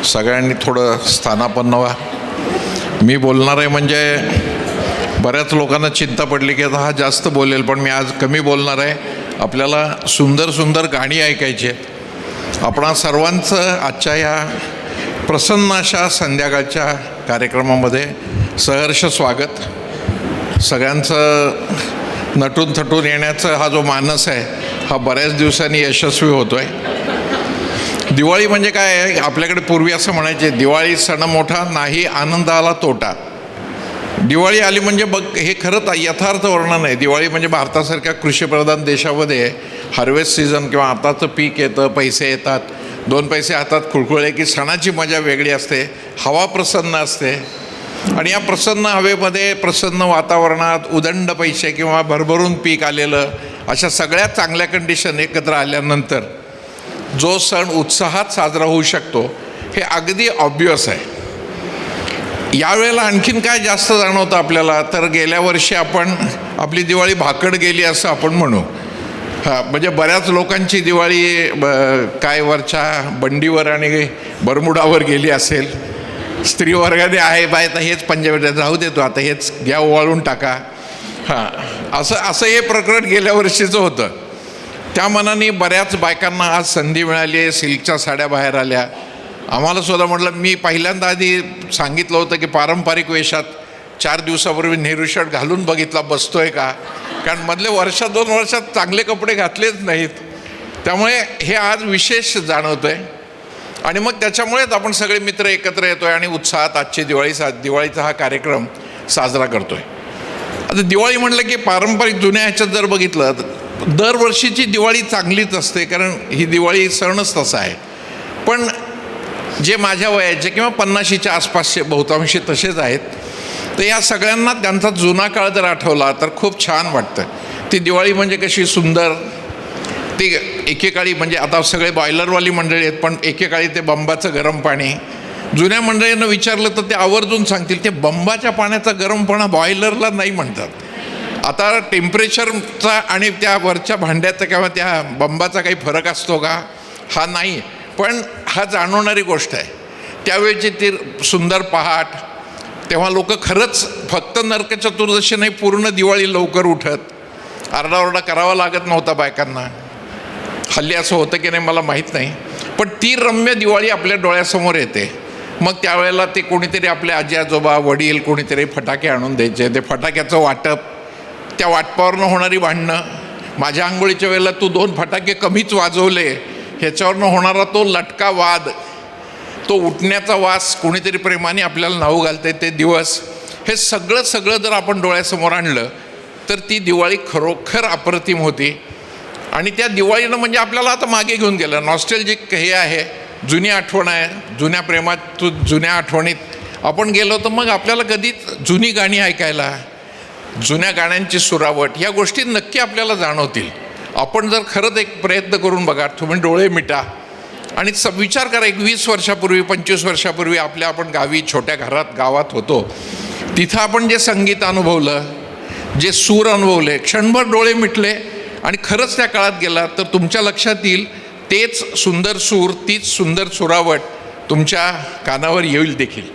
सगळ्यांनी थोडं स्थानापन्न व्हा. मी बोलणार आहे म्हणजे बऱ्याच लोकांना चिंता पडली की आता हा जास्त बोलेल, पण मी आज कमी बोलणार आहे. आपल्याला सुंदर सुंदर गाणी ऐकायची आहेत. आपणा सर्वांचं आजच्या या प्रसन्न अशा संध्याकाळच्या कार्यक्रमामध्ये सहर्ष स्वागत. सगळ्यांचं नटून थटून येण्याचा हा जो मानस आहे हा बऱ्याच दिवसांनी यशस्वी होतो आहे. दिवाळी म्हणजे काय आहे, आपल्याकडे पूर्वी असं म्हणायचे, दिवाळी सण मोठा नाही आनंदाला तोटा. दिवाळी आली म्हणजे बघ, हे खरंच यथार्थ वर्णन आहे. दिवाळी म्हणजे भारतासारख्या कृषीप्रधान देशामध्ये हार्वेस्ट सीझन किंवा आताचं पीक येतं, पैसे येतात, दोन पैसे हातात खुळखुळे की सणाची मजा वेगळी असते. हवा प्रसन्न असते आणि या प्रसन्न हवेमध्ये, प्रसन्न वातावरणात उदंड पैसे किंवा भरभरून पीक आलेलं, अशा सगळ्या चांगल्या कंडिशन एकत्र आल्यानंतर जो सण उत्साहात साजरा होऊ शकतो हे अगदी ऑब्वियस आहे. यावेळेला आणखीन काय जास्त जाणवतं आपल्याला, तर गेल्या वर्षी आपली दिवाळी भाकड गेली असं आपण म्हणू. म्हणजे बऱ्याच लोकांची दिवाळी काय वरच्या बंडीवर आणि बरमुडावर गेली असेल. स्त्री वर्गाने आहे बाय तर हेच पंजाबी राहू देतो, आता हेच घ्या ओवाळून टाका. असं हे प्रकरण गेल्या वर्षीचं होतं. त्या मनाने बऱ्याच बायकांना आज संधी मिळाली आहे, सिल्कच्या साड्या बाहेर आल्या. आम्हाला सुद्धा म्हटलं, मी पहिल्यांदा आधी सांगितलं होतं की पारंपरिक वेशात 4 दिवसापूर्वी नेहरू शर्ट घालून बघितला बसतोय का, कारण मधले वर्षात 2 वर्षात चांगले कपडे घातलेच नाहीत. त्यामुळे हे आज विशेष जाणवतं आहे आणि मग त्याच्यामुळेच आपण सगळे मित्र एकत्र येतो आहे आणि उत्साहात आजची दिवाळीचा हा कार्यक्रम साजरा करतो आहे. आता दिवाळी म्हटलं की पारंपरिक जुन्या ह्याच्यात जर बघितलं तर दरवर्षीची दिवाळी चांगलीच असते, कारण ही दिवाळी सणच तसा आहे. पण जे माझ्या वयाचे किंवा 50च्या आसपासचे बहुतांशी तसेच आहेत, तर या सगळ्यांना त्यांचा जुना काळ जर आठवला तर खूप छान वाटतं. ती दिवाळी म्हणजे कशी सुंदर, ती एकेकाळी म्हणजे आता सगळे बॉयलरवाली मंडळी आहेत, पण एकेकाळी ते बंबाचं गरम पाणी. जुन्या मंडळींना विचारलं तर ते आवर्जून सांगतील ते बंबाच्या पाण्याचा गरमपणा बॉयलरला नाही म्हणतात. आता टेम्परेचरचा आणि त्या वरच्या भांड्याचा किंवा त्या बंबाचा काही फरक असतो का? हा नाही, पण हा जाणवणारी गोष्ट आहे. त्यावेळची ती सुंदर पहाट, तेव्हा लोक खरंच फक्त नरक चतुर्दशी नाही, पूर्ण दिवाळी लवकर उठत, आरडाओरडा करावा लागत नव्हता बायकांना. हल्ली असं होतं की नाही मला माहीत नाही, पण ती रम्य दिवाळी आपल्या डोळ्यासमोर येते. मग त्यावेळेला ते कोणीतरी आपले आजी आजोबा वडील कोणीतरी फटाके आणून द्यायचे. ते फटाक्याचं वाटप, त्या वाटपावरनं होणारी भांडणं, माझ्या आंघोळीच्या वेळेला तू 2 फटाके कमीच वाजवले ह्याच्यावरनं होणारा तो लटका वाद, तो उठण्याचा वास, कोणीतरी प्रेमाने आपल्याला नाऊ घालते ते दिवस, हे सगळं जर आपण डोळ्यासमोर आणलं तर ती दिवाळी खरोखर अप्रतिम होती. आणि त्या दिवाळीनं म्हणजे आपल्याला आता मागे घेऊन गेलं. नॉस्टॅल्जिक हे आहे, जुनी आठवण आहे. जुन्या प्रेमात, जुन्या आठवणीत आपण गेलो तर मग आपल्याला कधीच जुनी गाणी ऐकायला, जुन्या गाण्यांची सुरावट, या गोष्टी नक्की आपल्याला जाणवतील. आपण जर खरंच एक प्रयत्न करून बघा, तुम्ही डोळे मिटा आणि विचार करा, एक 20 वर्षापूर्वी 25 वर्षापूर्वी आपण गावी छोट्या गावात होतो, तिथं आपण जे संगीत अनुभवलं, जे सूर अनुभवले, क्षणभर डोळे मिटले आणि खरंच त्या काळात गेला तर तुमच्या लक्षात येईल तेच सुंदर सूर, तीच सुंदर सुरावट तुमच्या कानावर येईल देखील.